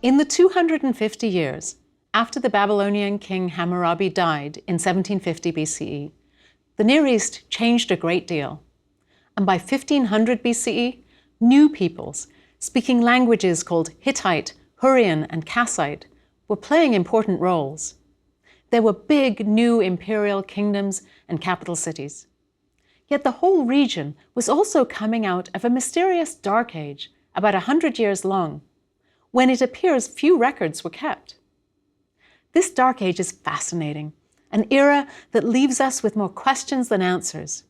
In the 250 years after the Babylonian king Hammurabi died in 1750 BCE, the Near East changed a great deal. And by 1500 BCE, new peoples, speaking languages called Hittite, Hurrian, and Kassite, were playing important roles. There were big new imperial kingdoms and capital cities. Yet the whole region was also coming out of a mysterious dark age, about 100 years long, when it appears few records were kept. This dark age is fascinating, an era that leaves us with more questions than answers.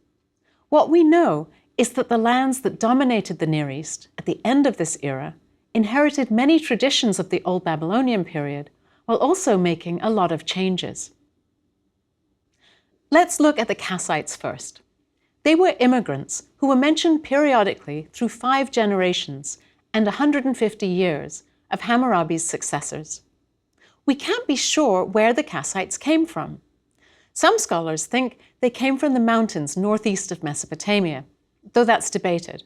What we know is that the lands that dominated the Near East at the end of this era inherited many traditions of the Old Babylonian period, while also making a lot of changes. Let's look at the Kassites first. They were immigrants who were mentioned periodically through 5 generations and 150 years of Hammurabi's successors. We can't be sure where the Kassites came from. Some scholars think they came from the mountains northeast of Mesopotamia, though that's debated.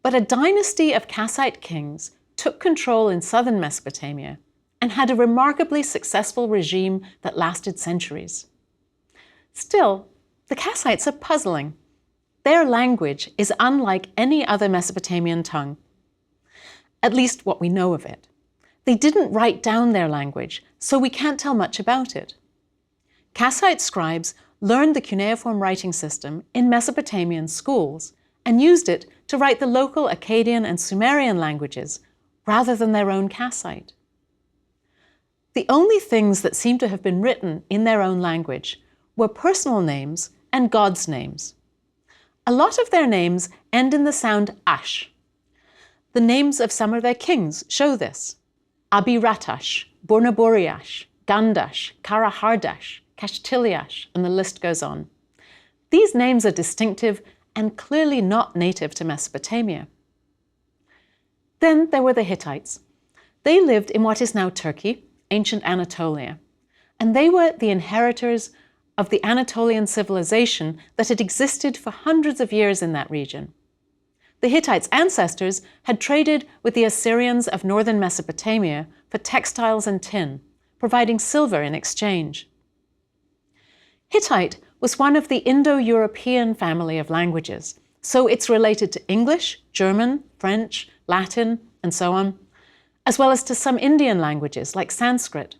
But a dynasty of Kassite kings took control in southern Mesopotamia and had a remarkably successful regime that lasted centuries. Still, the Kassites are puzzling. Their language is unlike any other Mesopotamian tongue, at least what we know of it. They didn't write down their language, so we can't tell much about it. Kassite scribes learned the cuneiform writing system in Mesopotamian schools and used it to write the local Akkadian and Sumerian languages rather than their own Kassite. The only things that seem to have been written in their own language were personal names and gods' names. A lot of their names end in the sound ash. The names of some of their kings show this: Abiratash, Burnaburiash, Gandash, Karahardash, Kashtiliash, and the list goes on. These names are distinctive and clearly not native to Mesopotamia. Then there were the Hittites. They lived in what is now Turkey, ancient Anatolia, and they were the inheritors of the Anatolian civilization that had existed for hundreds of years in that region. The Hittites' ancestors had traded with the Assyrians of northern Mesopotamia for textiles and tin, providing silver in exchange. Hittite was one of the Indo-European family of languages, so it's related to English, German, French, Latin, and so on, as well as to some Indian languages like Sanskrit.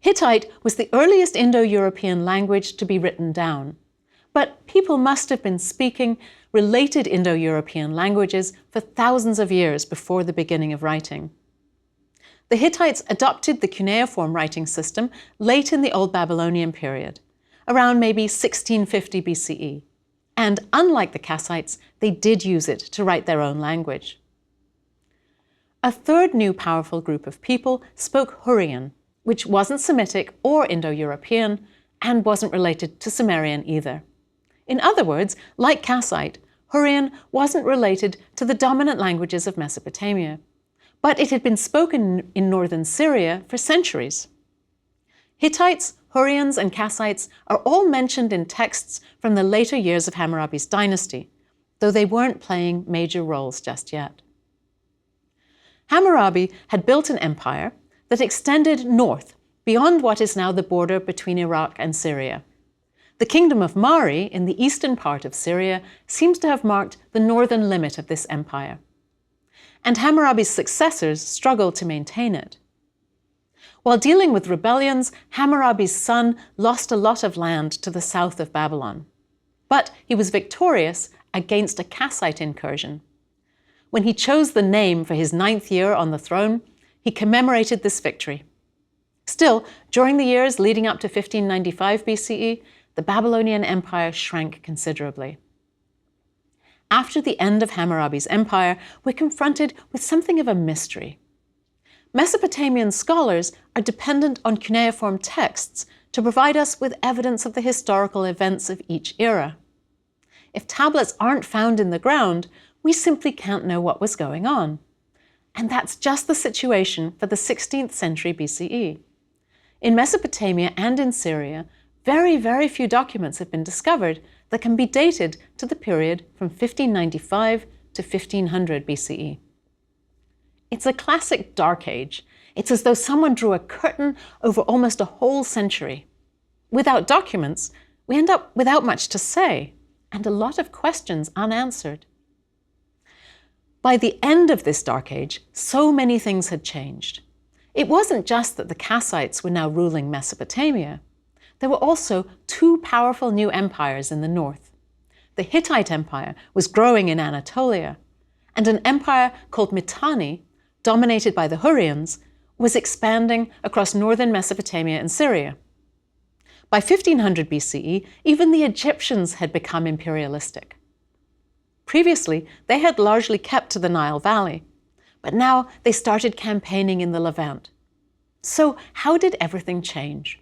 Hittite was the earliest Indo-European language to be written down, but people must have been speaking related Indo-European languages for thousands of years before the beginning of writing. The Hittites adopted the cuneiform writing system late in the Old Babylonian period, around maybe 1650 BCE, and unlike the Kassites, they did use it to write their own language. A third new powerful group of people spoke Hurrian, which wasn't Semitic or Indo-European and wasn't related to Sumerian either. In other words, like Kassite, Hurrian wasn't related to the dominant languages of Mesopotamia, but it had been spoken in northern Syria for centuries. Hittites, Hurrians, and Kassites are all mentioned in texts from the later years of Hammurabi's dynasty, though they weren't playing major roles just yet. Hammurabi had built an empire that extended north beyond what is now the border between Iraq and Syria. The kingdom of Mari in the eastern part of Syria seems to have marked the northern limit of this empire. And Hammurabi's successors struggled to maintain it. While dealing with rebellions, Hammurabi's son lost a lot of land to the south of Babylon. But he was victorious against a Kassite incursion. When he chose the name for his 9th year on the throne, he commemorated this victory. Still, during the years leading up to 1595 BCE, the Babylonian Empire shrank considerably. After the end of Hammurabi's empire, we're confronted with something of a mystery. Mesopotamian scholars are dependent on cuneiform texts to provide us with evidence of the historical events of each era. If tablets aren't found in the ground, we simply can't know what was going on. And that's just the situation for the 16th century BCE. In Mesopotamia and in Syria, very, very few documents have been discovered that can be dated to the period from 1595 to 1500 BCE. It's a classic Dark Age. It's as though someone drew a curtain over almost a whole century. Without documents, we end up without much to say, and a lot of questions unanswered. By the end of this Dark Age, so many things had changed. It wasn't just that the Kassites were now ruling Mesopotamia. There were also two powerful new empires in the north. The Hittite Empire was growing in Anatolia, and an empire called Mitanni, dominated by the Hurrians, was expanding across northern Mesopotamia and Syria. By 1500 BCE, even the Egyptians had become imperialistic. Previously, they had largely kept to the Nile Valley, but now they started campaigning in the Levant. So how did everything change?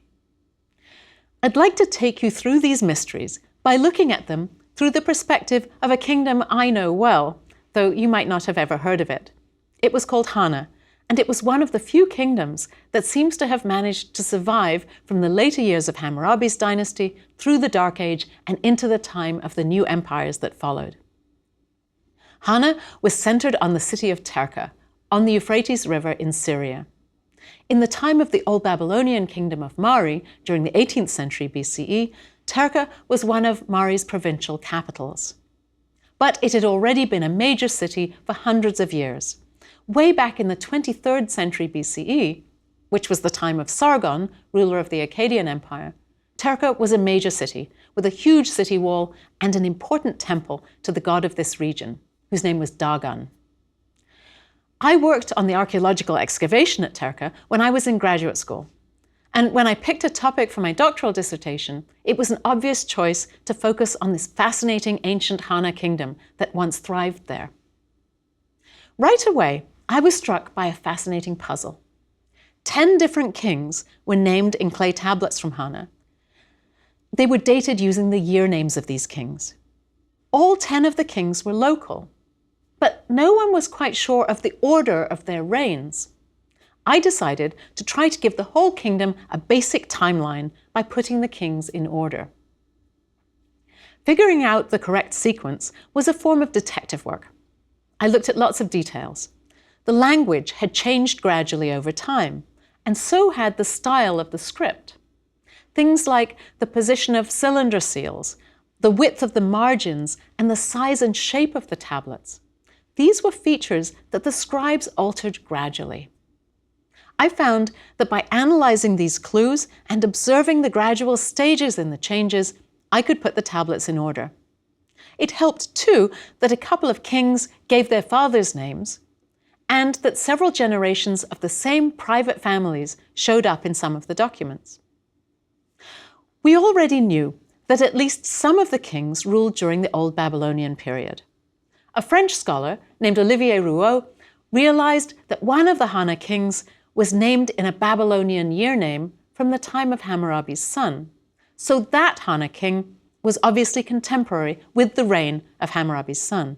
I'd like to take you through these mysteries by looking at them through the perspective of a kingdom I know well, though you might not have ever heard of it. It was called Hana, and it was one of the few kingdoms that seems to have managed to survive from the later years of Hammurabi's dynasty through the Dark Age and into the time of the new empires that followed. Hana was centered on the city of Terka, on the Euphrates River in Syria. In the time of the Old Babylonian kingdom of Mari, during the 18th century BCE, Terka was one of Mari's provincial capitals. But it had already been a major city for hundreds of years. Way back in the 23rd century BCE, which was the time of Sargon, ruler of the Akkadian Empire, Terka was a major city with a huge city wall and an important temple to the god of this region, whose name was Dagon. I worked on the archaeological excavation at Terka when I was in graduate school. And when I picked a topic for my doctoral dissertation, it was an obvious choice to focus on this fascinating ancient Hana kingdom that once thrived there. Right away, I was struck by a fascinating puzzle. 10 different kings were named in clay tablets from Hana. They were dated using the year names of these kings. All 10 of the kings were local, but no one was quite sure of the order of their reigns. I decided to try to give the whole kingdom a basic timeline by putting the kings in order. Figuring out the correct sequence was a form of detective work. I looked at lots of details. The language had changed gradually over time, and so had the style of the script. Things like the position of cylinder seals, the width of the margins, and the size and shape of the tablets. These were features that the scribes altered gradually. I found that by analyzing these clues and observing the gradual stages in the changes, I could put the tablets in order. It helped, too, that a couple of kings gave their fathers names, and that several generations of the same private families showed up in some of the documents. We already knew that at least some of the kings ruled during the Old Babylonian period. A French scholar named Olivier Rouault realized that one of the Hana kings was named in a Babylonian year name from the time of Hammurabi's son. So that Hana king was obviously contemporary with the reign of Hammurabi's son.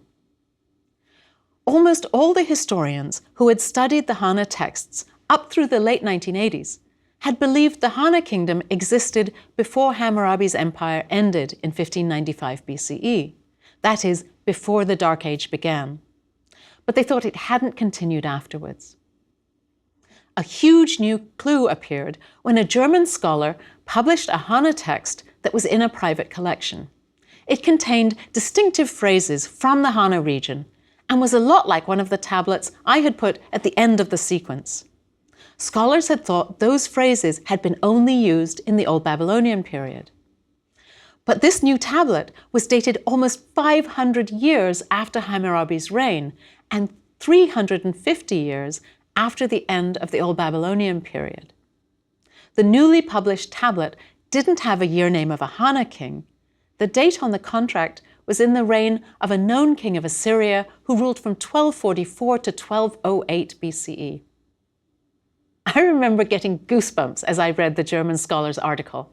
Almost all the historians who had studied the Hana texts up through the late 1980s had believed the Hana kingdom existed before Hammurabi's empire ended in 1595 BCE, that is, before the Dark Age began. But they thought it hadn't continued afterwards. A huge new clue appeared when a German scholar published a Hana text that was in a private collection. It contained distinctive phrases from the Hana region and was a lot like one of the tablets I had put at the end of the sequence. Scholars had thought those phrases had been only used in the Old Babylonian period. But this new tablet was dated almost 500 years after Hammurabi's reign and 350 years after the end of the Old Babylonian period. The newly published tablet didn't have a year name of a Hana king. The date on the contract was in the reign of a known king of Assyria who ruled from 1244 to 1208 BCE. I remember getting goosebumps as I read the German scholar's article.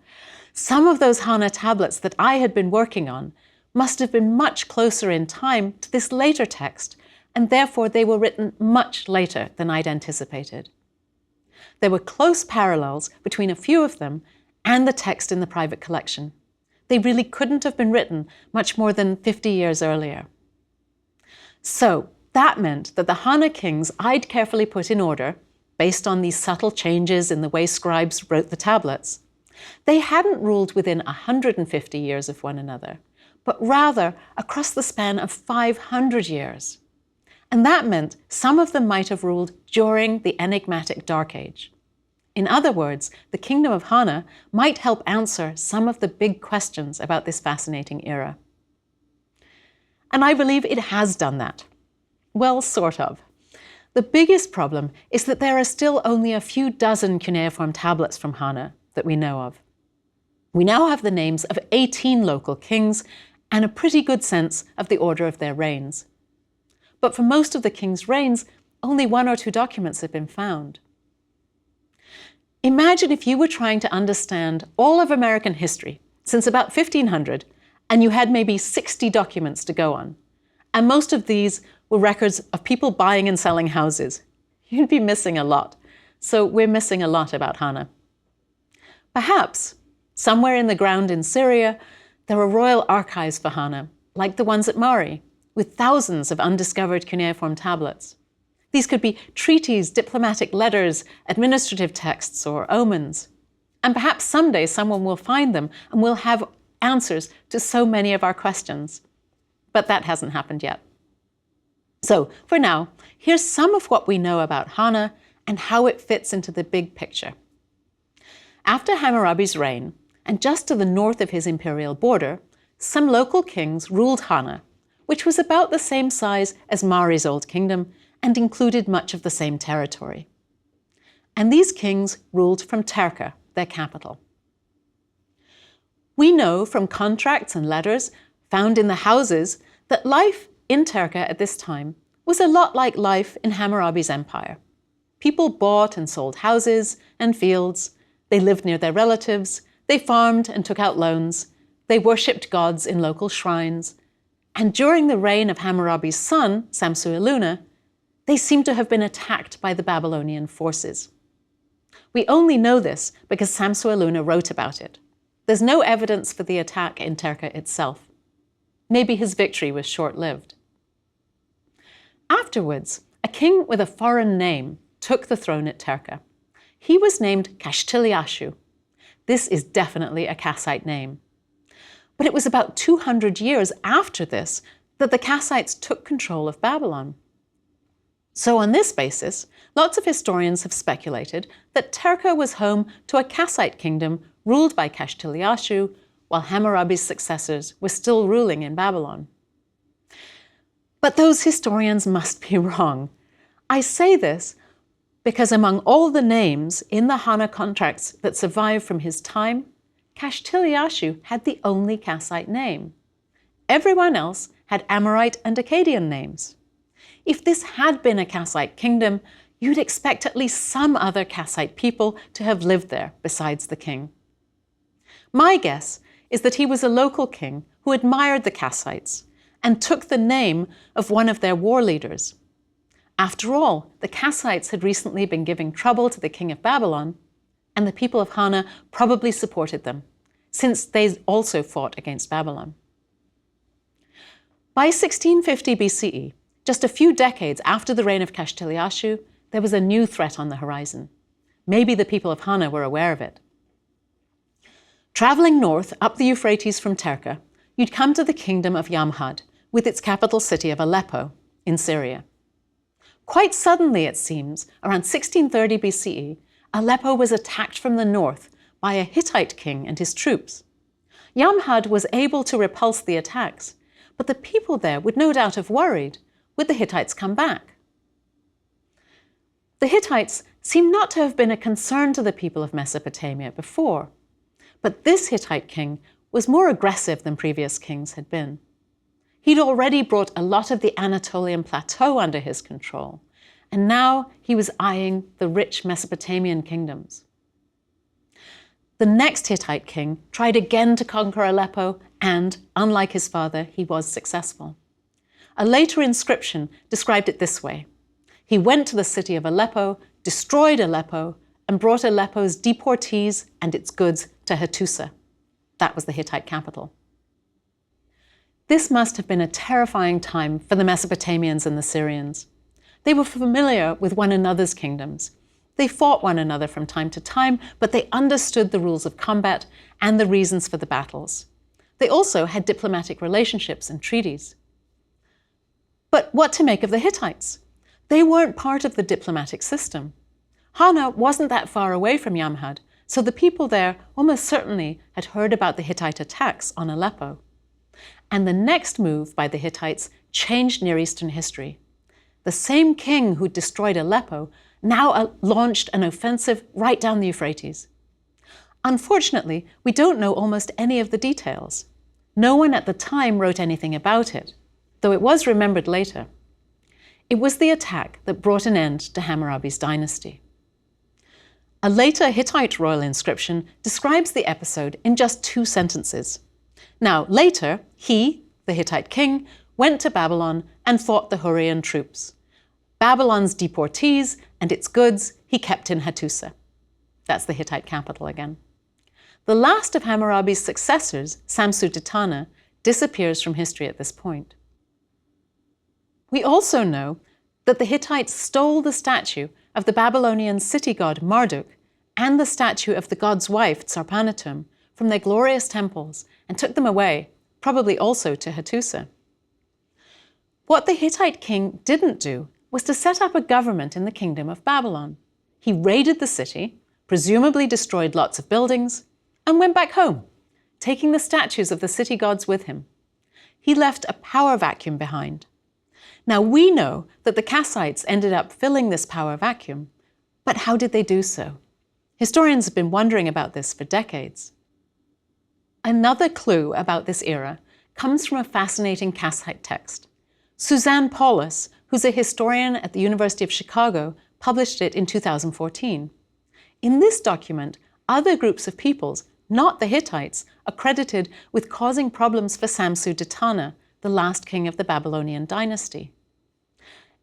Some of those Hana tablets that I had been working on must have been much closer in time to this later text, and therefore they were written much later than I'd anticipated. There were close parallels between a few of them and the text in the private collection. They really couldn't have been written much more than 50 years earlier. So, That meant that the Hana kings I'd carefully put in order, based on these subtle changes in the way scribes wrote the tablets, they hadn't ruled within 150 years of one another, but rather across the span of 500 years. And that meant some of them might have ruled during the enigmatic Dark Age. In other words, the kingdom of Hana might help answer some of the big questions about this fascinating era. And I believe it has done that. Well, sort of. The biggest problem is that there are still only a few dozen cuneiform tablets from Hana that we know of. We now have the names of 18 local kings and a pretty good sense of the order of their reigns. But for most of the kings' reigns, only 1 or 2 documents have been found. Imagine if you were trying to understand all of American history since about 1500, and you had maybe 60 documents to go on, and most of these were records of people buying and selling houses. You'd be missing a lot. So we're missing a lot about Hana. Perhaps, somewhere in the ground in Syria, there are royal archives for Hana, like the ones at Mari, with thousands of undiscovered cuneiform tablets. These could be treaties, diplomatic letters, administrative texts, or omens. And perhaps someday someone will find them and we'll have answers to so many of our questions. But that hasn't happened yet. So, for now, here's some of what we know about Hana and how it fits into the big picture. After Hammurabi's reign, and just to the north of his imperial border, some local kings ruled Hana, which was about the same size as Mari's old kingdom and included much of the same territory. And these kings ruled from Terka, their capital. We know from contracts and letters found in the houses that life in Terka at this time was a lot like life in Hammurabi's empire. People bought and sold houses and fields, they lived near their relatives, they farmed and took out loans, they worshipped gods in local shrines, and during the reign of Hammurabi's son, Samsu-iluna, they seem to have been attacked by the Babylonian forces. We only know this because Samsu-iluna wrote about it. There's no evidence for the attack in Terka itself. Maybe his victory was short-lived. Afterwards, a king with a foreign name took the throne at Terka. He was named Kashtiliashu. This is definitely a Kassite name. But it was about 200 years after this that the Kassites took control of Babylon. So on this basis, lots of historians have speculated that Terka was home to a Kassite kingdom ruled by Kashtiliashu, while Hammurabi's successors were still ruling in Babylon. But those historians must be wrong. I say this because among all the names in the Hana contracts that survive from his time, Kashtiliashu had the only Kassite name. Everyone else had Amorite and Akkadian names. If this had been a Kassite kingdom, you'd expect at least some other Kassite people to have lived there besides the king. My guess is that he was a local king who admired the Kassites and took the name of one of their war leaders. After all, the Kassites had recently been giving trouble to the king of Babylon, and the people of Hana probably supported them, since they also fought against Babylon. By 1650 BCE, just a few decades after the reign of Kashtiliashu, there was a new threat on the horizon. Maybe the people of Hana were aware of it. Traveling north up the Euphrates from Terka, you'd come to the kingdom of Yamhad, with its capital city of Aleppo in Syria. Quite suddenly, it seems, around 1630 BCE, Aleppo was attacked from the north by a Hittite king and his troops. Yamhad was able to repulse the attacks, but the people there would no doubt have worried, would the Hittites come back? The Hittites seem not to have been a concern to the people of Mesopotamia before, but this Hittite king was more aggressive than previous kings had been. He'd already brought a lot of the Anatolian plateau under his control, and now he was eyeing the rich Mesopotamian kingdoms. The next Hittite king tried again to conquer Aleppo, and, unlike his father, he was successful. A later inscription described it this way: he went to the city of Aleppo, destroyed Aleppo, and brought Aleppo's deportees and its goods to Hattusa. That was the Hittite capital. This must have been a terrifying time for the Mesopotamians and the Syrians. They were familiar with one another's kingdoms. They fought one another from time to time, but they understood the rules of combat and the reasons for the battles. They also had diplomatic relationships and treaties. But what to make of the Hittites? They weren't part of the diplomatic system. Hana wasn't that far away from Yamhad, so the people there almost certainly had heard about the Hittite attacks on Aleppo. And the next move by the Hittites changed Near Eastern history. The same king who destroyed Aleppo now launched an offensive right down the Euphrates. Unfortunately, we don't know almost any of the details. No one at the time wrote anything about it, though it was remembered later. It was the attack that brought an end to Hammurabi's dynasty. A later Hittite royal inscription describes the episode in just 2 sentences. Now, later, he, the Hittite king, went to Babylon and fought the Hurrian troops. Babylon's deportees and its goods he kept in Hattusa. That's the Hittite capital again. The last of Hammurabi's successors, Samsu-Ditana, disappears from history at this point. We also know that the Hittites stole the statue of the Babylonian city god Marduk and the statue of the god's wife, Tsarpanatum, from their glorious temples and took them away, probably also to Hattusa. What the Hittite king didn't do was to set up a government in the kingdom of Babylon. He raided the city, presumably destroyed lots of buildings, and went back home, taking the statues of the city gods with him. He left a power vacuum behind. Now we know that the Kassites ended up filling this power vacuum, but how did they do so? Historians have been wondering about this for decades. Another clue about this era comes from a fascinating Kassite text. Suzanne Paulus, who's a historian at the University of Chicago, published it in 2014. In this document, other groups of peoples, not the Hittites, are credited with causing problems for Samsu-Ditana, the last king of the Babylonian dynasty.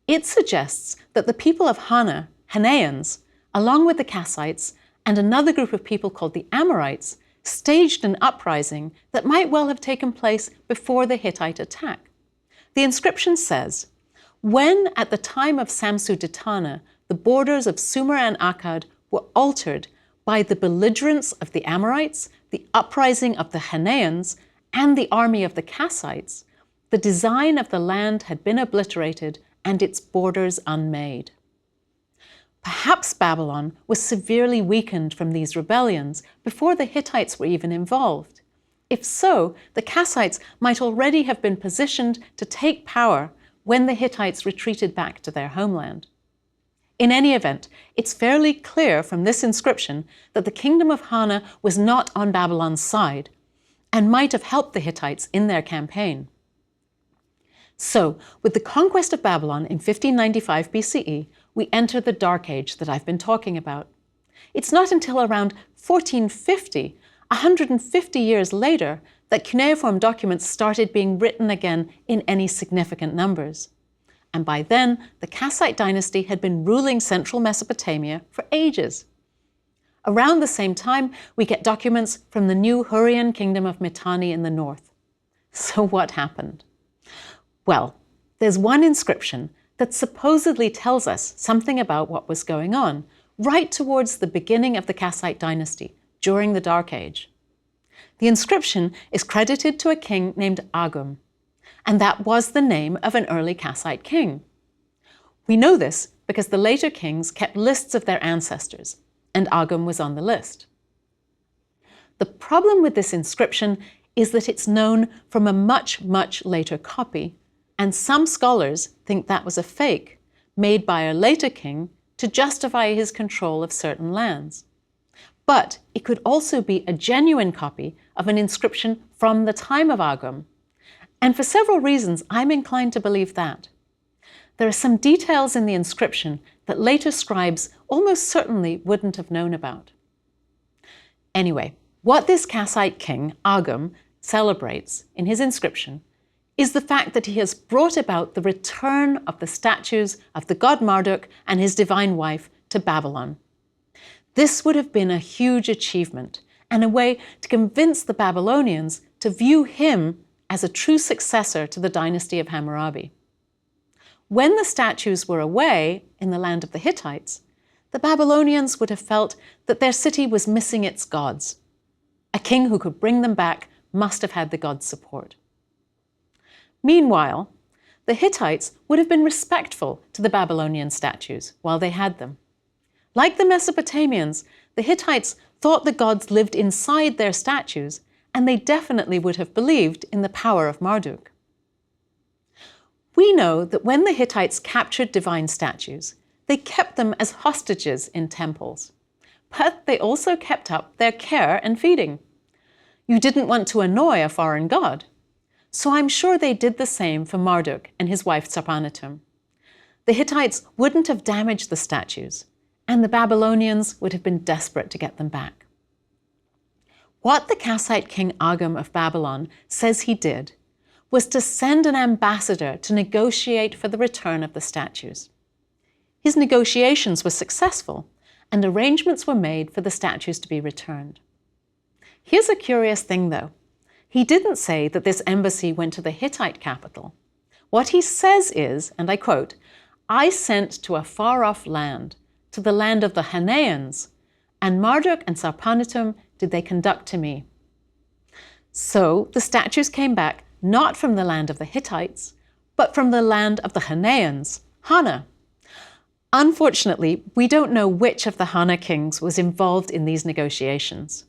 It suggests that the people of Hana, Hanaans, along with the Kassites and another group of people called the Amorites, staged an uprising that might well have taken place before the Hittite attack. The inscription says, "When at the time of Samsu-Ditana, the borders of Sumer and Akkad were altered by the belligerence of the Amorites, the uprising of the Hanaans, and the army of the Kassites, the design of the land had been obliterated and its borders unmade." Perhaps Babylon was severely weakened from these rebellions before the Hittites were even involved. If so, the Kassites might already have been positioned to take power when the Hittites retreated back to their homeland. In any event, it's fairly clear from this inscription that the kingdom of Hana was not on Babylon's side and might have helped the Hittites in their campaign. So, with the conquest of Babylon in 1595 BCE, we enter the Dark Age that I've been talking about. It's not until around 1450, 150 years later, that cuneiform documents started being written again in any significant numbers. And by then, the Kassite dynasty had been ruling central Mesopotamia for ages. Around the same time, we get documents from the new Hurrian kingdom of Mitanni in the north. So what happened? Well, there's one inscription that supposedly tells us something about what was going on right towards the beginning of the Kassite dynasty, during the Dark Age. The inscription is credited to a king named Agum, and that was the name of an early Kassite king. We know this because the later kings kept lists of their ancestors, and Agum was on the list. The problem with this inscription is that it's known from a much, much later copy, and some scholars think that was a fake made by a later king to justify his control of certain lands. But it could also be a genuine copy of an inscription from the time of Agum. And for several reasons, I'm inclined to believe that. There are some details in the inscription that later scribes almost certainly wouldn't have known about. Anyway, what this Kassite king, Agum, celebrates in his inscription is the fact that he has brought about the return of the statues of the god Marduk and his divine wife to Babylon. This would have been a huge achievement and a way to convince the Babylonians to view him as a true successor to the dynasty of Hammurabi. When the statues were away in the land of the Hittites, the Babylonians would have felt that their city was missing its gods. A king who could bring them back must have had the gods' support. Meanwhile, the Hittites would have been respectful to the Babylonian statues while they had them. Like the Mesopotamians, the Hittites thought the gods lived inside their statues, and they definitely would have believed in the power of Marduk. We know that when the Hittites captured divine statues, they kept them as hostages in temples, but they also kept up their care and feeding. You didn't want to annoy a foreign god, so I'm sure they did the same for Marduk and his wife Sarpanatum. The Hittites wouldn't have damaged the statues, and the Babylonians would have been desperate to get them back. What the Kassite king Agum of Babylon says he did was to send an ambassador to negotiate for the return of the statues. His negotiations were successful, and arrangements were made for the statues to be returned. Here's a curious thing, though. He didn't say that this embassy went to the Hittite capital. What he says is, and I quote, "I sent to a far-off land, to the land of the Hanaans, and Marduk and Sarpanatum did they conduct to me." So the statues came back not from the land of the Hittites, but from the land of the Hanaans, Hana. Unfortunately, we don't know which of the Hana kings was involved in these negotiations.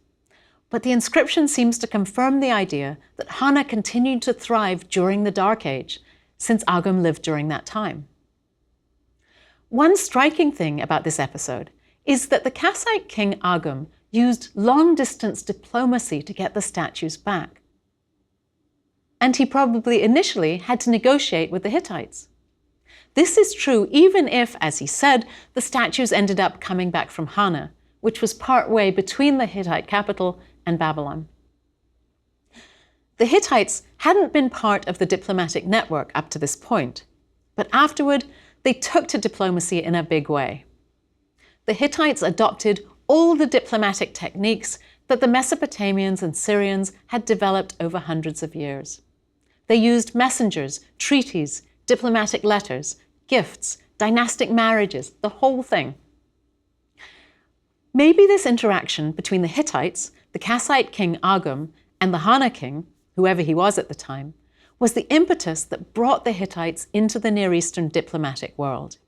But the inscription seems to confirm the idea that Hana continued to thrive during the Dark Age, since Agum lived during that time. One striking thing about this episode is that the Kassite king Agum used long-distance diplomacy to get the statues back. And he probably initially had to negotiate with the Hittites. This is true even if, as he said, the statues ended up coming back from Hana, which was partway between the Hittite capital and Babylon. The Hittites hadn't been part of the diplomatic network up to this point, but afterward they took to diplomacy in a big way. The Hittites adopted all the diplomatic techniques that the Mesopotamians and Syrians had developed over hundreds of years. They used messengers, treaties, diplomatic letters, gifts, dynastic marriages, the whole thing. Maybe this interaction between the Hittites, the Kassite king Agum, and the Hana king, whoever he was at the time, was the impetus that brought the Hittites into the Near Eastern diplomatic world.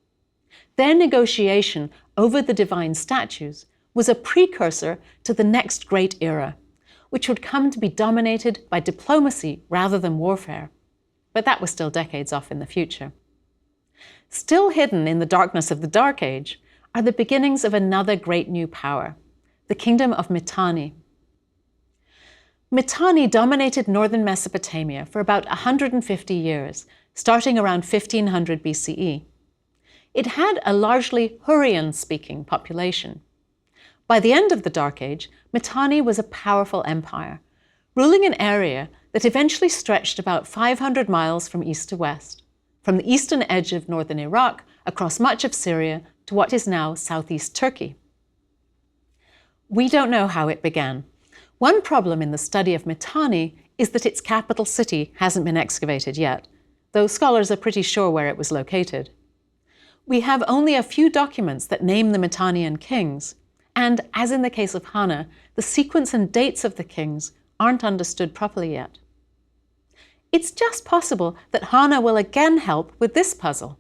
Their negotiation over the divine statues was a precursor to the next great era, which would come to be dominated by diplomacy rather than warfare. But that was still decades off in the future. Still hidden in the darkness of the Dark Age are the beginnings of another great new power, the kingdom of Mitanni. Mitanni dominated northern Mesopotamia for about 150 years, starting around 1500 BCE. It had a largely Hurrian-speaking population. By the end of the Dark Age, Mitanni was a powerful empire, ruling an area that eventually stretched about 500 miles from east to west, from the eastern edge of northern Iraq across much of Syria to what is now southeast Turkey. We don't know how it began. One problem in the study of Mitanni is that its capital city hasn't been excavated yet, though scholars are pretty sure where it was located. We have only a few documents that name the Mitannian kings, and as in the case of Hana, the sequence and dates of the kings aren't understood properly yet. It's just possible that Hana will again help with this puzzle.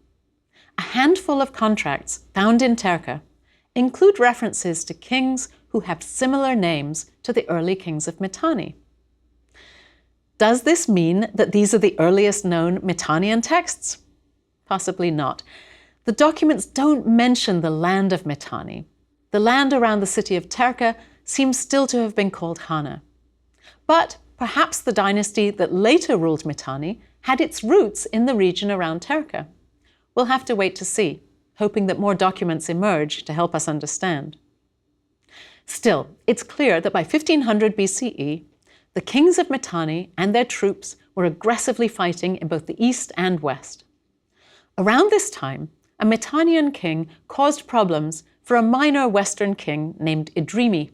A handful of contracts found in Terka include references to kings who have similar names to the early kings of Mitanni. Does this mean that these are the earliest known Mitannian texts? Possibly not. The documents don't mention the land of Mitanni. The land around the city of Terka seems still to have been called Hana. But perhaps the dynasty that later ruled Mitanni had its roots in the region around Terka. We'll have to wait to see, hoping that more documents emerge to help us understand. Still, it's clear that by 1500 BCE, the kings of Mitanni and their troops were aggressively fighting in both the east and west. Around this time, a Mitannian king caused problems for a minor western king named Idrimi.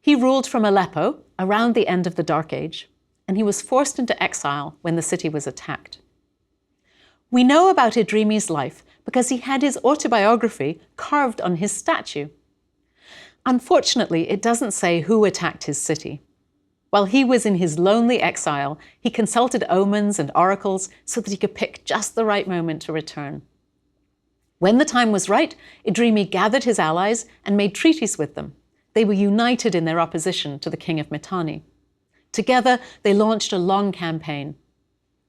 He ruled from Aleppo around the end of the Dark Age, and he was forced into exile when the city was attacked. We know about Idrimi's life because he had his autobiography carved on his statue. Unfortunately, it doesn't say who attacked his city. While he was in his lonely exile, he consulted omens and oracles so that he could pick just the right moment to return. When the time was right, Idrimi gathered his allies and made treaties with them. They were united in their opposition to the king of Mitanni. Together, they launched a long campaign,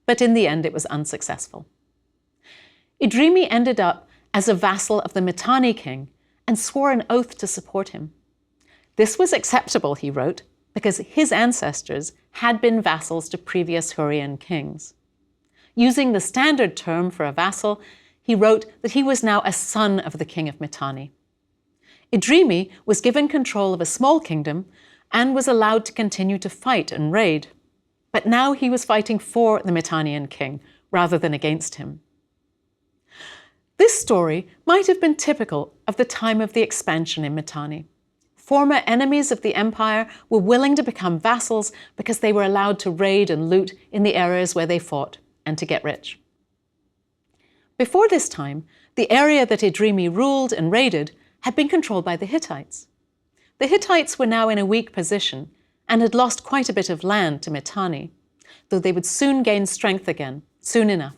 but in the end it was unsuccessful. Idrimi ended up as a vassal of the Mitanni king and swore an oath to support him. This was acceptable, he wrote, because his ancestors had been vassals to previous Hurrian kings. Using the standard term for a vassal, he wrote that he was now a son of the king of Mitanni. Idrimi was given control of a small kingdom and was allowed to continue to fight and raid. But now he was fighting for the Mitannian king rather than against him. This story might have been typical of the time of the expansion in Mitanni. Former enemies of the empire were willing to become vassals because they were allowed to raid and loot in the areas where they fought and to get rich. Before this time, the area that Idrimi ruled and raided had been controlled by the Hittites. The Hittites were now in a weak position and had lost quite a bit of land to Mitanni, though they would soon gain strength again, soon enough.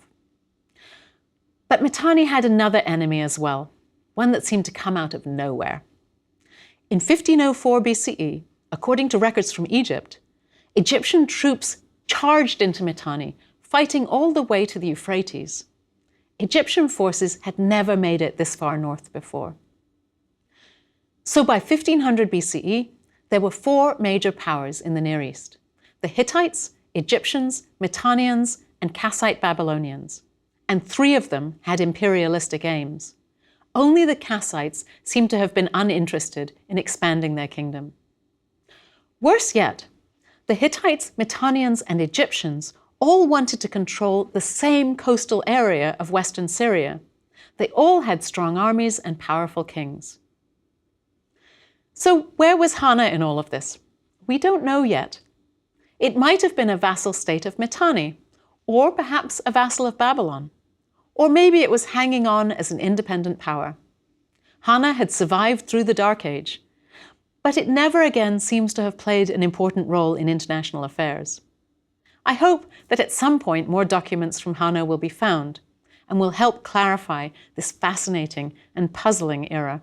But Mitanni had another enemy as well, one that seemed to come out of nowhere. In 1504 BCE, according to records from Egypt, Egyptian troops charged into Mitanni, fighting all the way to the Euphrates. Egyptian forces had never made it this far north before. So by 1500 BCE, there were four major powers in the Near East: the Hittites, Egyptians, Mitannians, and Kassite Babylonians. And three of them had imperialistic aims. Only the Kassites seem to have been uninterested in expanding their kingdom. Worse yet, the Hittites, Mitannians, and Egyptians all wanted to control the same coastal area of western Syria. They all had strong armies and powerful kings. So where was Hana in all of this? We don't know yet. It might have been a vassal state of Mitanni, or perhaps a vassal of Babylon. Or maybe it was hanging on as an independent power. Hana had survived through the Dark Age, but it never again seems to have played an important role in international affairs. I hope that at some point more documents from Hana will be found and will help clarify this fascinating and puzzling era.